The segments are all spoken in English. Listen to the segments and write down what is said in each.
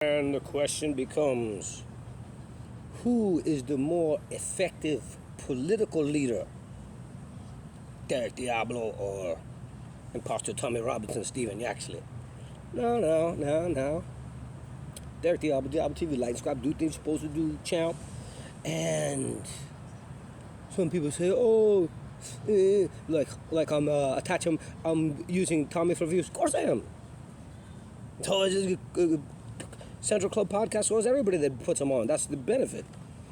And the question becomes, who is the more effective political leader? Derek Diablo or Imposter Tommy Robinson, Stephen Yaxley? No. Derek Diablo TV, light scribe, do things you're supposed to do, champ. And some people say, like I'm attaching, I'm using Tommy for views. Of course I am. So it's just, Central Club podcast was everybody that puts him on. That's the benefit.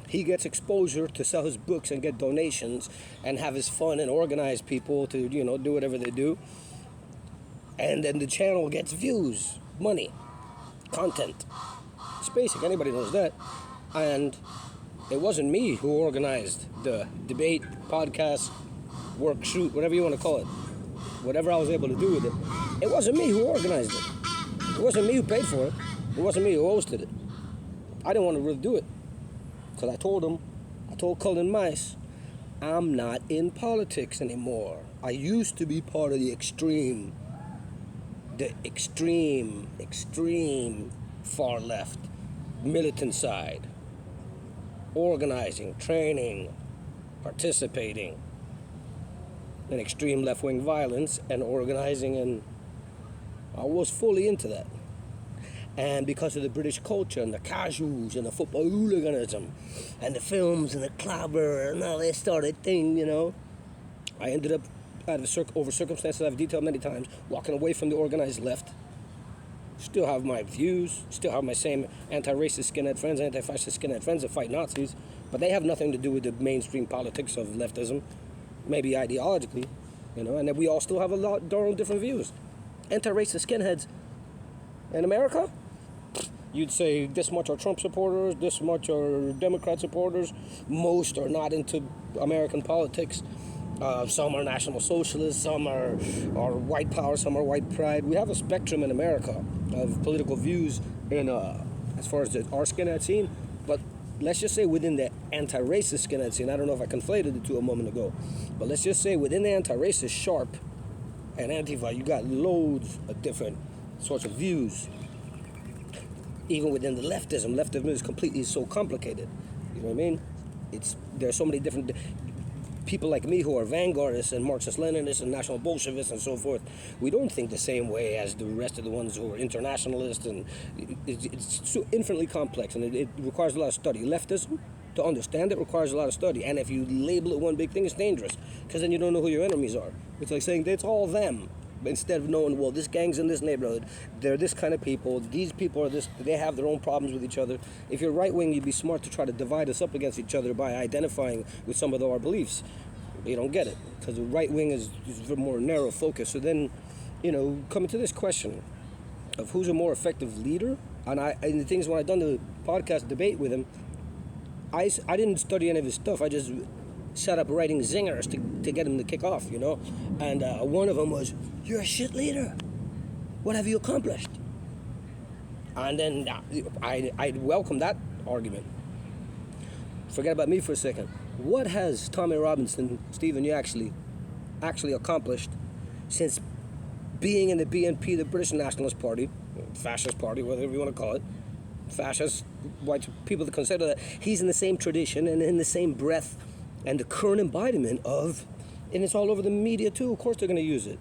He gets exposure to sell his books and get donations and have his fun and organize people to, do whatever they do. And then the channel gets views, money, content. It's basic. Anybody knows that. And it wasn't me who organized the debate, podcast, work, shoot, whatever you want to call it. Whatever I was able to do with it. It wasn't me who organized it. It wasn't me who paid for it. It wasn't me who hosted it. I didn't want to really do it. Because I told Cullen Mice, I'm not in politics anymore. I used to be part of the extreme far left, militant side. Organizing, training, participating in extreme left-wing violence and organizing, and I was fully into that. And because of the British culture and the casuals and the football hooliganism and the films and the clobber and all that sort of thing, I ended up, over circumstances I've detailed many times, walking away from the organized left. Still have my views, still have my same anti-racist skinhead friends, anti-fascist skinhead friends that fight Nazis, but they have nothing to do with the mainstream politics of leftism, maybe ideologically, and then we all still have our own different views. Anti-racist skinheads in America, you'd say this much are Trump supporters, this much are Democrat supporters, most are not into American politics. Some are National Socialists, some are white power, some are white pride. We have a spectrum in America of political views in as far as our skinhead scene, but let's just say within the anti-racist skinhead scene, I don't know if I conflated the two a moment ago, but let's just say within the anti-racist SHARP and Antifa, you got loads of different sorts of views. Even within the leftism is completely so complicated. You know what I mean? There's so many different people like me who are vanguardists and Marxist-Leninists and National Bolshevists and so forth. We don't think the same way as the rest of the ones who are internationalists, and it's so infinitely complex, and it requires a lot of study. Leftism, to understand it, requires a lot of study, and if you label it one big thing, it's dangerous, because then you don't know who your enemies are. It's like saying it's all them, instead of knowing, well, this gang's in this neighborhood, they're this kind of people, these people are this, they have their own problems with each other. If you're right-wing, you'd be smart to try to divide us up against each other by identifying with some of our beliefs. You don't get it, because the right-wing is more narrow focus. So then, coming to this question of who's a more effective leader, and the things when I done the podcast debate with him, I didn't study any of his stuff. I just set up writing zingers to get him to kick off, And one of them was, you're a shit leader. What have you accomplished? And then I welcome that argument. Forget about me for a second. What has Tommy Robinson, Stephen Yaxley, actually accomplished since being in the BNP, the British Nationalist Party, fascist party, whatever you want to call it, fascist, white people that consider that he's in the same tradition and in the same breath and the current embodiment of, and it's all over the media too, of course they're going to use it.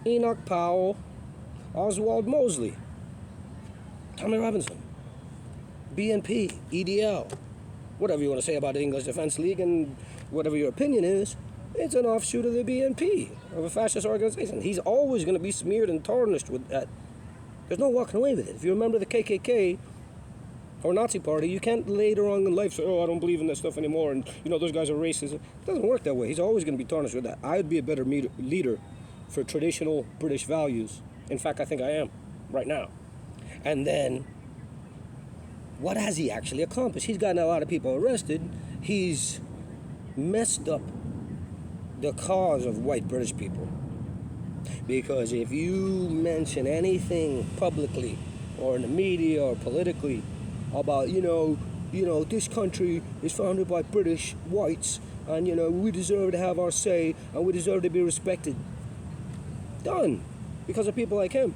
Enoch Powell, Oswald Mosley, Tommy Robinson, BNP-EDL, whatever you want to say about the English Defense League and whatever your opinion is, it's an offshoot of the BNP, of a fascist organization. He's always going to be smeared and tarnished with that. There's no walking away with it. If you remember the KKK or Nazi party, you can't later on in life say, I don't believe in that stuff anymore, and those guys are racist. It doesn't work that way. He's always going to be tarnished with that. I would be a better leader for traditional British values. In fact, I think I am right now. And then, what has he actually accomplished? He's gotten a lot of people arrested. He's messed up the cause of white British people. Because if you mention anything publicly or in the media or politically about, this country is founded by British whites and, we deserve to have our say and we deserve to be respected. Done. Because of people like him.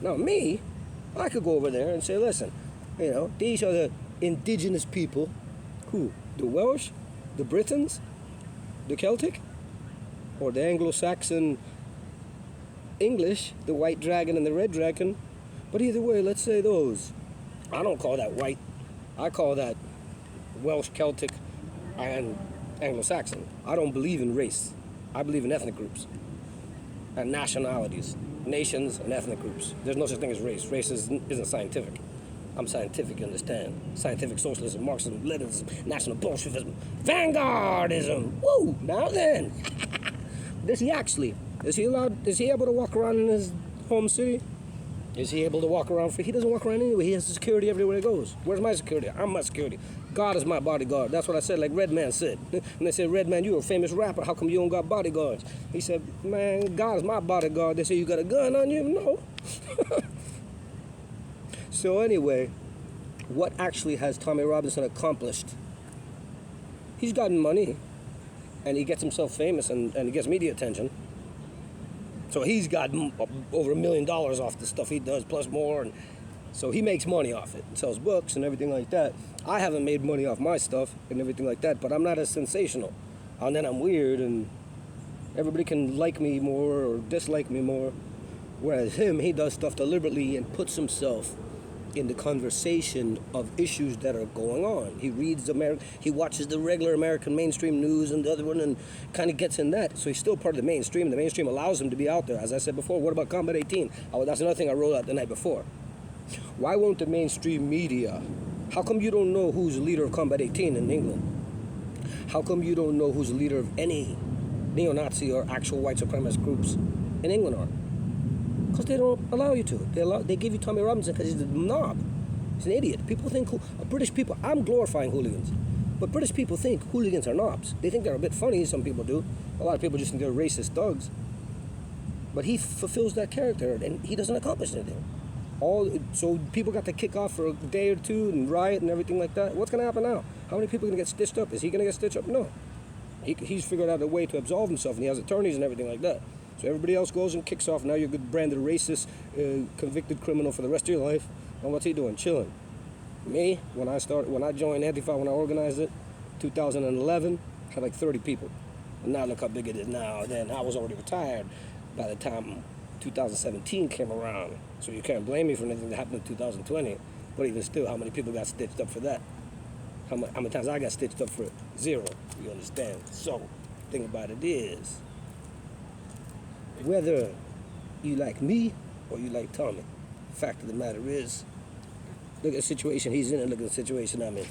Now me, I could go over there and say, listen, You know, these are the indigenous people. Who? The Welsh, the Britons, the Celtic, or the Anglo-Saxon English, the white dragon and the red dragon. But either way, let's say those. I don't call that white. I call that Welsh, Celtic, and Anglo-Saxon. I don't believe in race. I believe in ethnic groups and nationalities, nations and ethnic groups. There's no such thing as race. Race isn't scientific. I'm scientific, you understand? Scientific socialism, Marxism, Leninism, National Bolshevism, Vanguardism. Woo! Now then, is he able to walk around in his home city? Is he able to walk around free? He doesn't walk around anyway. He has security everywhere he goes. Where's my security? I'm my security. God is my bodyguard. That's what I said, like Redman said. And they said, Redman, you're a famous rapper. How come you don't got bodyguards? He said, man, God is my bodyguard. They say, you got a gun on you? No. So anyway, what actually has Tommy Robinson accomplished? He's gotten money, and he gets himself famous, and he gets media attention. So he's got over $1 million off the stuff he does, plus more, and so he makes money off it, sells books and everything like that. I haven't made money off my stuff and everything like that, but I'm not as sensational. And then I'm weird, and everybody can like me more or dislike me more. Whereas him, he does stuff deliberately and puts himself in the conversation of issues that are going on. He reads he watches the regular American mainstream news and the other one, and kind of gets in that. So he's still part of the mainstream. The mainstream allows him to be out there. As I said before, what about Combat 18? That's another thing I wrote out the night before. Why won't the mainstream media? How come you don't know who's the leader of Combat 18 in England? How come you don't know who's the leader of any neo-Nazi or actual white supremacist groups in England are? Because they don't allow you to. They give you Tommy Robinson because he's a knob. He's an idiot. People think, British people, I'm glorifying hooligans, but British people think hooligans are knobs. They think they're a bit funny, some people do. A lot of people just think they're racist thugs. But he fulfills that character, and he doesn't accomplish anything. So people got to kick off for a day or two and riot and everything like that. What's going to happen now? How many people are going to get stitched up? Is he going to get stitched up? No. He's figured out a way to absolve himself, and he has attorneys and everything like that. So everybody else goes and kicks off. Now you're branded racist, convicted criminal for the rest of your life. And what's he doing? Chilling. Me, when I joined Antifa, when I organized it, 2011, had like 30 people. And now look how big it is now. Then I was already retired by the time 2017 came around. So you can't blame me for anything that happened in 2020. But even still, how many people got stitched up for that? How many times I got stitched up for it? 0. You understand? So, the thing about it is, whether you like me or you like Tommy, the fact of the matter is, look at the situation he's in and look at the situation I'm in.